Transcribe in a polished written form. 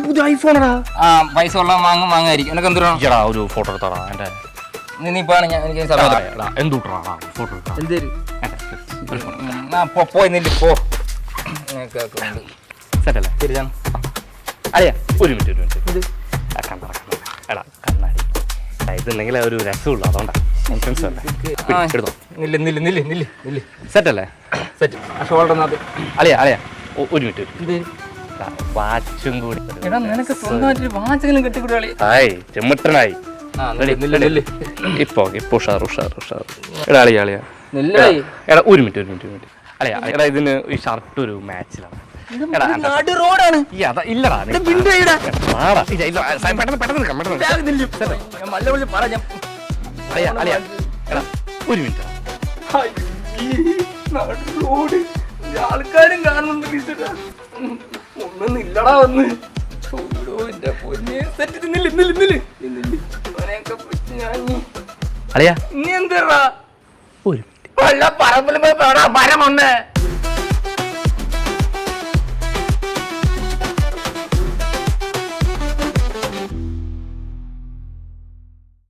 പുതിയ ഐഫോണാ. പൈസ ഉള്ള വാങ്ങായിരിക്കും. എനക്ക് എന്തിനാ ഒരു ഫോട്ടോ എടുത്താടാ എന്റെ. നീപ്പാണ് ഞാൻ എനിക്ക് എന്തുട്ടാ ഫോട്ടോ എടുത്താ പോയി നില്ല് പോ. സെറ്റല്ലേ? തിരിച്ചാണ് അതെയാ ഒരു മിനിറ്റ് എടാ കണ്ണാടി ഇതുണ്ടെങ്കിൽ ഒരു രസമുള്ളൂ, അതുകൊണ്ടാ. എടുത്തോ. സെറ്റല്ലേ? സെറ്റ്. ഷോൾഡർ അളിയാ ഒരു മിനിറ്റ്. വാച്ചും കൂടി. നിനക്ക് സ്വന്തമായിട്ടൊരു വാച്ചെങ്കിലും കെട്ടിക്കൂടാളി. ഹായ് ചെമ്മിട്ടനായി. ഇപ്പൊ ഉഷാർ. എടാ അളിയാ എടാ ഒരു മിനിറ്റ് അളിയാ എടാ ഇതിന് ഈ ഷർട്ട് ഒരു മാച്ചിലാണ്. റോഡാണ്. ഇല്ലടാ ഒരു മിനിറ്റ്. ആൾക്കാരും കാണുന്നുണ്ട്. ഒന്നില്ലടാ വന്ന് അളിയാ നീ എന്താ ഒരു പറമ്പിൽ പോയി മരമൊന്ന്